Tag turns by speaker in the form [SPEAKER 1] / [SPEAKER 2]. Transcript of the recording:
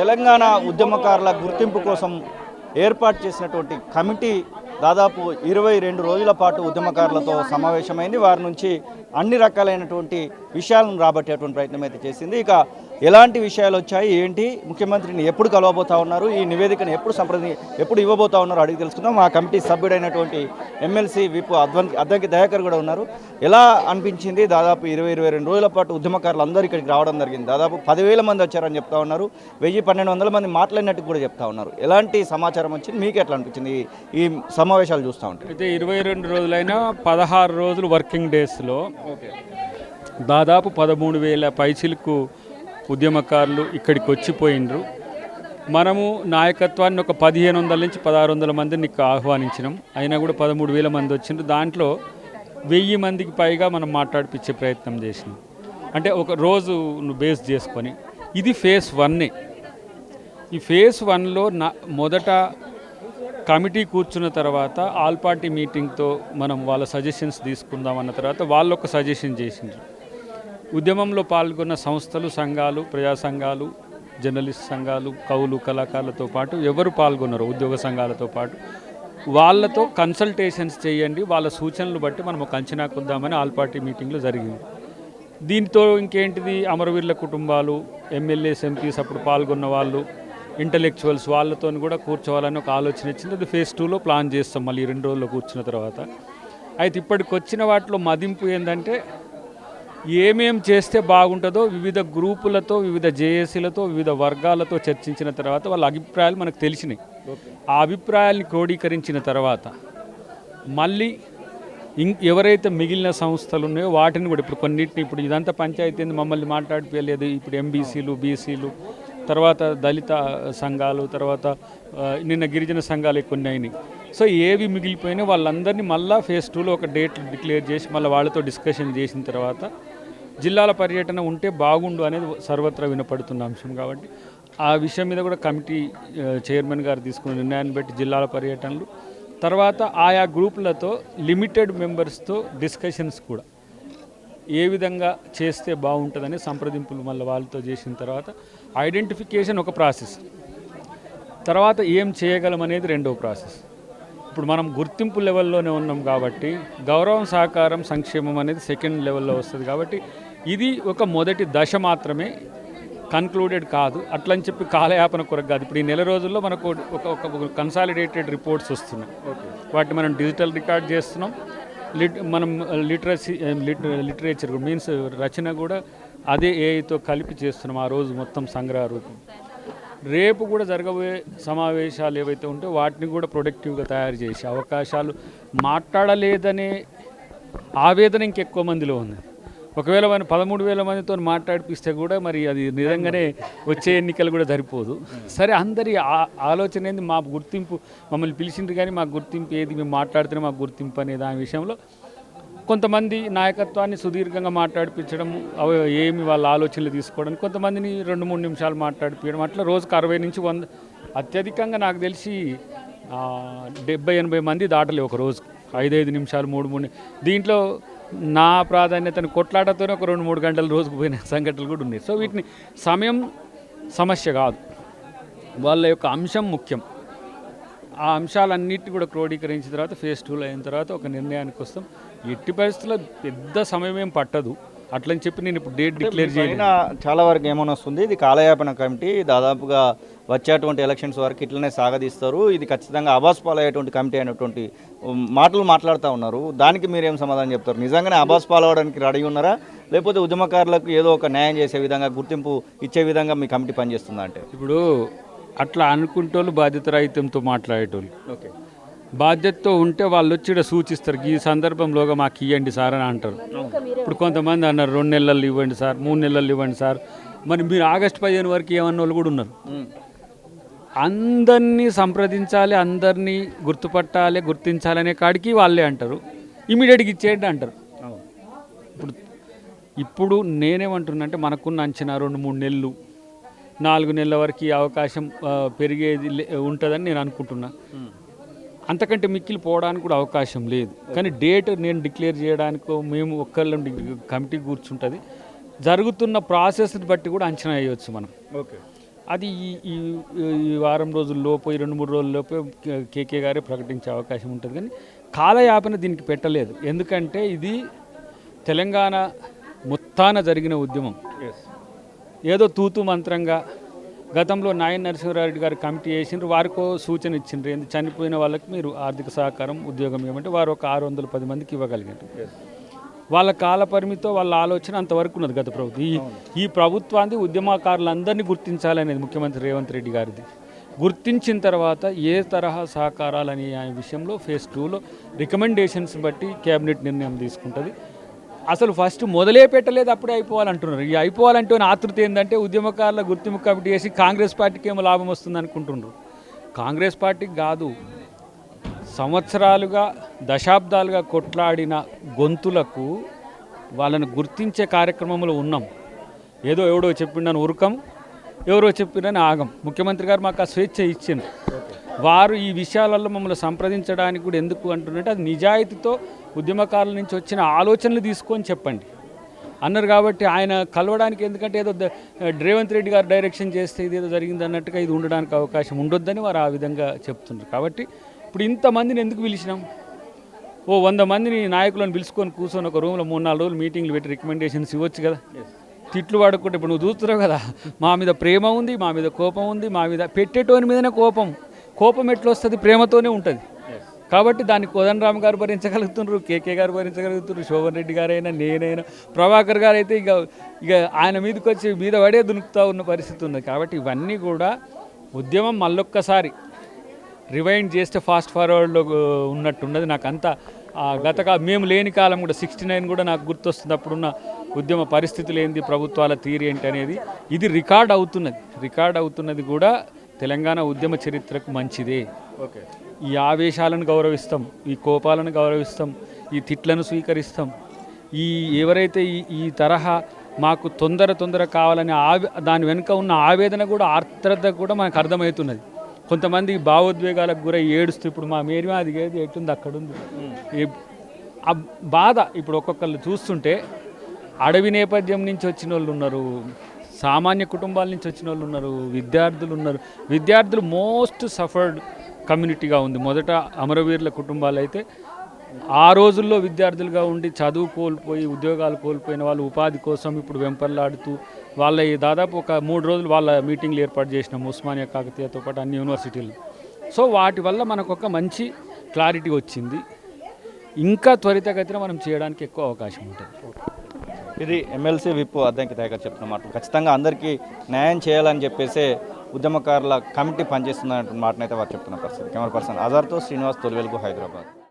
[SPEAKER 1] తెలంగాణ ఉద్యమకారుల గుర్తింపు కోసం ఏర్పాటు చేసినటువంటి కమిటీ దాదాపు 22 రోజుల పాటు ఉద్యమకారులతో సమావేశమైంది. వారి నుంచి అన్ని రకాలైనటువంటి విషయాలను రాబట్టేటువంటి ప్రయత్నం అయితే చేసింది. ఇక ఎలాంటి విషయాలు వచ్చాయి, ఏంటి, ముఖ్యమంత్రిని ఎప్పుడు కలవబోతా ఉన్నారు, ఈ నివేదికను ఎప్పుడు ఇవ్వబోతా ఉన్నారు అడిగి తెలుసుకుందాం. మా కమిటీ సభ్యుడైనటువంటి ఎమ్మెల్సీ విప్ అద్దంకి దయాకర్ కూడా ఉన్నారు. ఎలా అనిపించింది? దాదాపు 22 రోజుల పాటు ఉద్యమకారులు అందరూ ఇక్కడికి రావడం జరిగింది. దాదాపు 10,000 మంది వచ్చారని చెప్తా ఉన్నారు. 1,000-1,200 మంది మాట్లాడినట్టు కూడా చెప్తా ఉన్నారు. ఎలాంటి సమాచారం వచ్చింది, మీకు ఎట్లా అనిపించింది ఈ సమావేశాలు చూస్తూ ఉంటాయి?
[SPEAKER 2] అయితే 22 రోజులైనా 16 రోజులు వర్కింగ్ డేస్లో దాదాపు 13,000 పైచిలకు ఉద్యమకారులు ఇక్కడికి వచ్చిపోయినరు. మనము నాయకత్వాన్ని ఒక 1,500 నుంచి 1,600 మందిని ఆహ్వానించినాం. అయినా కూడా 13,000 మంది వచ్చిండ్రు. దాంట్లో 1,000 మందికి పైగా మనం మాట్లాడిపించే ప్రయత్నం చేసినాం. అంటే ఒక రోజు బేస్ చేసుకొని ఇది ఫేజ్ 1. ఈ ఫేజ్ 1లో మొదట కమిటీ కూర్చున్న తర్వాత ఆల్ పార్టీ మీటింగ్తో మనం వాళ్ళ సజెషన్స్ తీసుకుందాం అన్న తర్వాత వాళ్ళు ఒక సజెషన్ చేసిండ్రు. ఉద్యమంలో పాల్గొన్న సంస్థలు, సంఘాలు, ప్రజా సంఘాలు, జర్నలిస్ట్ సంఘాలు, కవులు, కళాకారులతో పాటు ఎవరు పాల్గొన్నారో ఉద్యోగ సంఘాలతో పాటు వాళ్ళతో కన్సల్టేషన్స్ చేయండి, వాళ్ళ సూచనలు బట్టి మనం ఒక అంచనా కొద్దామని ఆల్ పార్టీ మీటింగ్లో జరిగింది. దీంతో ఇంకేంటిది, అమరవీరుల కుటుంబాలు, ఎమ్మెల్యేస్, ఎంపీస్, అప్పుడు పాల్గొన్న వాళ్ళు, ఇంటలెక్చువల్స్, వాళ్ళతో కూడా కూర్చోవాలని ఒక ఆలోచన వచ్చింది. అది ఫేజ్ 2లో ప్లాన్ చేస్తాం మళ్ళీ 2 రోజుల్లో కూర్చున్న తర్వాత. అయితే ఇప్పటికి వచ్చిన వాటిలో మదింపు ఏంటంటే ఏమేం చేస్తే బాగుంటుందో వివిధ గ్రూపులతో, వివిధ జేఏసీలతో, వివిధ వర్గాలతో చర్చించిన తర్వాత వాళ్ళ అభిప్రాయాలు మనకు తెలిసినాయి. ఆ అభిప్రాయాల్ని క్రోడీకరించిన తర్వాత మళ్ళీ ఎవరైతే మిగిలిన సంస్థలు ఉన్నాయో వాటిని కూడా ఇప్పుడు ఇదంతా పంచాయతీ మమ్మల్ని మాట్లాడిపోయలేదు. ఇప్పుడు ఎంబీసీలు, బీసీలు, తర్వాత దళిత సంఘాలు, తర్వాత నిన్న గిరిజన సంఘాలు కొన్ని అయినాయి. సో ఏవి మిగిలిపోయినా వాళ్ళందరినీ మళ్ళీ ఫేజ్ 2లో ఒక డేట్ డిక్లేర్ చేసి మళ్ళీ వాళ్ళతో డిస్కషన్ చేసిన తర్వాత జిల్లాల పర్యటన ఉంటే బాగుండు అనేది సర్వత్రా వినపడుతున్న అంశం. కాబట్టి ఆ విషయం మీద కూడా కమిటీ చైర్మన్ గారు తీసుకున్న నిర్ణయాన్ని బట్టి జిల్లాల పర్యటనలు, తర్వాత ఆయా గ్రూపులతో లిమిటెడ్ మెంబర్స్తో డిస్కషన్స్ కూడా ఏ విధంగా చేస్తే బాగుంటుందని సంప్రదింపులు మళ్ళీ వాళ్ళతో చేసిన తర్వాత ఐడెంటిఫికేషన్ ఒక ప్రాసెస్, తర్వాత ఏం చేయగలం అనేది రెండవ ప్రాసెస్. ఇప్పుడు మనం గుర్తింపు లెవెల్లోనే ఉన్నాం కాబట్టి గౌరవం, సహకారం, సంక్షేమం అనేది సెకండ్ లెవెల్లో వస్తుంది. కాబట్టి ఇది ఒక మొదటి దశ మాత్రమే, కన్క్లూడెడ్ కాదు. అట్లని చెప్పి కాలయాపన కొరకు కాదు. ఇప్పుడు ఈ నెల రోజుల్లో మనకు ఒక కన్సాలిడేటెడ్ రిపోర్ట్స్ వస్తున్నాయి. వాటిని మనం డిజిటల్ రికార్డ్ చేస్తున్నాం. మనం లిటరేచర్ మీన్స్ రచన కూడా అదే ఏఐతో కలిపి చేస్తున్నాం ఆ రోజు మొత్తం సంగ్రహ రూపం. రేపు కూడా జరగబోయే సమావేశాలు ఏవైతే ఉంటాయో వాటిని కూడా ప్రొడక్టివ్గా తయారు చేసే అవకాశాలు, మాట్లాడలేదనే ఆవేదన ఇంకెక్కువ మందిలో ఉంది. ఒకవేళ మనం 13,000 మందితో మాట్లాడిపిస్తే కూడా మరి అది నిజంగానే వచ్చే ఎన్నికలు కూడా సరిపోదు. సరే, అందరి ఆలోచన ఏంది, మా గుర్తింపు, మమ్మల్ని పిలిచిండ్రు కానీ మా గుర్తింపు ఏది, మేము మాట్లాడితేనే మాకు గుర్తింపు అనే దాని విషయంలో కొంతమంది నాయకత్వాన్ని సుదీర్ఘంగా మాట్లాడిపించడం, ఏమి వాళ్ళ ఆలోచనలు తీసుకోవడానికి, కొంతమందిని 2-3 నిమిషాలు మాట్లాడిపించడం, అట్లా రోజుకు 60 నుంచి 100, అత్యధికంగా నాకు తెలిసి 70-80 మంది దాటలే ఒక రోజు, 5-5 నిమిషాలు, 3-3. దీంట్లో నా ప్రాధాన్యతను కొట్లాటతోనే ఒక 2-3 గంటల రోజుకు పోయిన సంఘటనలు కూడా ఉన్నాయి. సో వీటిని సమయం సమస్య కాదు, వాళ్ళ యొక్క అంశం ముఖ్యం. ఆ అంశాలన్నిటిని కూడా క్రోడీకరించిన తర్వాత ఫేజ్ 2లో అయిన తర్వాత ఒక నిర్ణయానికి వస్తాం. ఎట్టి పరిస్థితుల్లో పెద్ద సమయం ఏం పట్టదు. అట్లని చెప్పి నేను ఇప్పుడు డేట్ డిక్లేర్ చేయను.
[SPEAKER 1] చాలా వరకు ఏమని వస్తుంది, ఇది కాలయాపన కమిటీ, దాదాపుగా వచ్చేటువంటి ఎలక్షన్స్ వరకు ఇట్లనే సాగదీస్తారు, ఇది ఖచ్చితంగా అబాస్ పాలయ్యేటువంటి కమిటీ అనేటువంటి మాటలు మాట్లాడుతూ ఉన్నారు. దానికి మీరేం సమాధానం చెప్తారు? నిజంగానే అబాస్ పాలవడానికి రెడీ ఉన్నారా, లేకపోతే ఉద్యమకారులకు ఏదో ఒక న్యాయం చేసే విధంగా, గుర్తింపు ఇచ్చే విధంగా మీ కమిటీ పనిచేస్తుందా? అంటే
[SPEAKER 2] ఇప్పుడు అట్లా అనుకుంటోళ్ళు బాధ్యత రహితంతో మాట్లాడేటోళ్ళు. ఓకే, బాధ్యతతో ఉంటే వాళ్ళు వచ్చి సూచిస్తారు, ఈ సందర్భంలోగా మాకు ఇవ్వండి సార్ అని అంటారు. ఇప్పుడు కొంతమంది అన్నారు 2 నెలలు ఇవ్వండి సార్, 3 నెలలు ఇవ్వండి సార్. మరి మీరు ఆగస్టు 15 వరకు ఏమన్న వాళ్ళు కూడా ఉన్నారు. అందరినీ సంప్రదించాలి, అందరినీ గుర్తుపట్టాలి, గుర్తించాలనే కాడికి వాళ్ళే అంటారు, ఇమీడియట్గా ఇచ్చేయండి అంటారు. ఇప్పుడు నేనేమంటున్నా అంటే మనకున్న అంచనా 2-3 నెలలు, 4 నెలల వరకు ఈ అవకాశం పెరిగేది ఉంటుందని నేను అనుకుంటున్నా. అంతకంటే మిక్కిలి పోవడానికి కూడా అవకాశం లేదు. కానీ డేట్ నేను డిక్లేర్ చేయడానికో మేము ఒక్కళ్ళం కమిటీ కూర్చుంటుంది. జరుగుతున్న ప్రాసెస్ని బట్టి కూడా అంచనా వేయవచ్చు మనం.
[SPEAKER 1] ఓకే,
[SPEAKER 2] అది ఈ ఈ వారం రోజుల్లోపు ఈ 2-3 రోజుల్లోపు కేకే గారే ప్రకటించే అవకాశం ఉంటుంది. కానీ కాలయాపన దీనికి పెట్టలేదు. ఎందుకంటే ఇది తెలంగాణ మొత్తాన జరిగిన ఉద్యమం. ఏదో తూతు మంత్రంగా గతంలో నాయన నరసింహారెడ్డి గారు కమిటీ చేసిండ్రు, వారికో సూచన ఇచ్చిండ్రు, ఏంది చనిపోయిన వాళ్ళకి మీరు ఆర్థిక సహకారం ఉద్యోగం ఇవ్వమంటే వారు ఒక 610 మందికి ఇవ్వగలిగారు. వాళ్ళ కాల పరిమితో వాళ్ళ ఆలోచన అంతవరకు ఉన్నది గత ప్రభుత్వం. ఈ ప్రభుత్వాన్ని ఉద్యమకారులందరినీ గుర్తించాలనేది ముఖ్యమంత్రి రేవంత్ రెడ్డి గారిది. గుర్తించిన తర్వాత ఏ తరహా సహకారాలు అనే విషయంలో ఫేజ్ 2లో రికమెండేషన్స్ బట్టి కేబినెట్ నిర్ణయం తీసుకుంటుంది. అసలు ఫస్ట్ మొదలే పెట్టలేదు, అప్పుడే అయిపోవాలంటున్నారు. ఈ అయిపోవాలంటే ఆతృత ఏంటంటే ఉద్యమకారుల గుర్తింపు కమిటీ చేసి కాంగ్రెస్ పార్టీకి ఏమో లాభం వస్తుంది అనుకుంటున్నారు. కాంగ్రెస్ పార్టీకి కాదు, సంవత్సరాలుగా దశాబ్దాలుగా కొట్లాడిన గొంతులకు వాళ్ళని గుర్తించే కార్యక్రమంలో ఉన్నాం. ఏదో ఎవడో చెప్పిండని ఉరకం, ఎవరో చెప్పిండని ఆగం. ముఖ్యమంత్రి గారు మాకు ఆ స్వేచ్ఛ ఇచ్చింది. వారు ఈ విషయాలలో మమ్మల్ని సంప్రదించడానికి కూడా ఎందుకు అంటున్నట్టు అది నిజాయితీతో ఉద్యమకారుల నుంచి వచ్చిన ఆలోచనలు తీసుకొని చెప్పండి అన్నారు. కాబట్టి ఆయన కలవడానికి, ఎందుకంటే ఏదో రేవంత్ రెడ్డి గారు డైరెక్షన్ చేస్తే ఇది ఏదో జరిగింది అన్నట్టుగా ఇది ఉండడానికి అవకాశం ఉండొద్దని వారు ఆ విధంగా చెప్తున్నారు. కాబట్టి ఇప్పుడు ఇంతమందిని ఎందుకు పిలిచినాం? 100 మందిని నాయకులను పిలుచుకొని కూర్చొని ఒక రూమ్లో 3-4 రోజులు మీటింగ్లు పెట్టి రికమెండేషన్స్ ఇవ్వచ్చు కదా. తిట్లు పడుకుంటే ఇప్పుడు నువ్వు చూస్తున్నావు కదా, మా మీద ప్రేమ ఉంది, మా మీద కోపం ఉంది, మా మీద పెట్టేటోని మీదనే కోపం ఎట్లా వస్తుంది? ప్రేమతోనే ఉంటుంది. కాబట్టి దాన్ని కోదండరామ్ గారు భరించగలుగుతున్నారు, కేకే గారు భరించగలుగుతున్నారు, శోభన్ రెడ్డి గారైనా నేనైనా, ప్రభాకర్ గారు అయితే ఇక ఆయన మీదకి వచ్చి మీద పడే దునుకుతూ ఉన్న పరిస్థితి ఉంది. కాబట్టి ఇవన్నీ కూడా ఉద్యమం మళ్ళొక్కసారి రివైండ్ చేస్తే ఫాస్ట్ ఫార్వర్డ్లో ఉన్నట్టున్నది. నాకు అంతా మేము లేని కాలం కూడా 69 కూడా నాకు గుర్తొస్తుంది. అప్పుడున్న ఉద్యమ పరిస్థితులు ఏంది, ప్రభుత్వాల తీరు ఏంటి అనేది ఇది రికార్డ్ అవుతున్నది కూడా తెలంగాణ ఉద్యమ చరిత్రకు మంచిదే.
[SPEAKER 1] ఓకే,
[SPEAKER 2] ఈ ఆవేశాలను గౌరవిస్తాం, ఈ కోపాలను గౌరవిస్తాం, ఈ తిట్లను స్వీకరిస్తాం. ఎవరైతే ఈ తరహా మాకు తొందర కావాలని దాని వెనుక ఉన్న ఆవేదన కూడా, ఆర్ద్రత కూడా మనకు అర్థమవుతున్నది. కొంతమంది భావోద్వేగాలకు గురై ఏడుస్తూ ఇప్పుడు మా మేరీ అది ఏది ఎట్టుంది అక్కడుంది ఆ బాధ. ఇప్పుడు ఒక్కొక్కళ్ళు చూస్తుంటే అడవి నేపథ్యం నుంచి వచ్చిన వాళ్ళు ఉన్నారు, సామాన్య కుటుంబాల నుంచి వచ్చిన వాళ్ళు ఉన్నారు, విద్యార్థులు ఉన్నారు. విద్యార్థులు మోస్ట్ సఫర్డ్ కమ్యూనిటీగా ఉంది. మొదట అమరవీరుల కుటుంబాలు అయితే ఆ రోజుల్లో విద్యార్థులుగా ఉండి చదువు కోల్పోయి ఉద్యోగాలు కోల్పోయిన వాళ్ళు ఉపాధి కోసం ఇప్పుడు వెంపర్లాడుతూ వాళ్ళ దాదాపు ఒక 3 రోజులు వాళ్ళ మీటింగ్లు ఏర్పాటు చేసినాం ఉస్మానియా కాకతీయతో పాటు అన్ని యూనివర్సిటీలు. సో వాటి వల్ల మనకు ఒక మంచి క్లారిటీ వచ్చింది. ఇంకా త్వరితగతిన మనం చేయడానికి ఎక్కువ అవకాశం ఉంటుంది.
[SPEAKER 1] ఇది ఎమ్మెల్సీ విప్ అద్దంకి దయాకర్ చెప్తున్నమాట. ఖచ్చితంగా అందరికీ న్యాయం చేయాలని చెప్పేసి ఉద్యమకారుల కమిటీ పనిచేస్తుందన్న మాటనైతే వారు చెప్తున్న పరిస్థితి. కెమెరా పర్సన్ ఆజార్తో శ్రీనివాస్, తొలివెలుగు, హైదరాబాద్.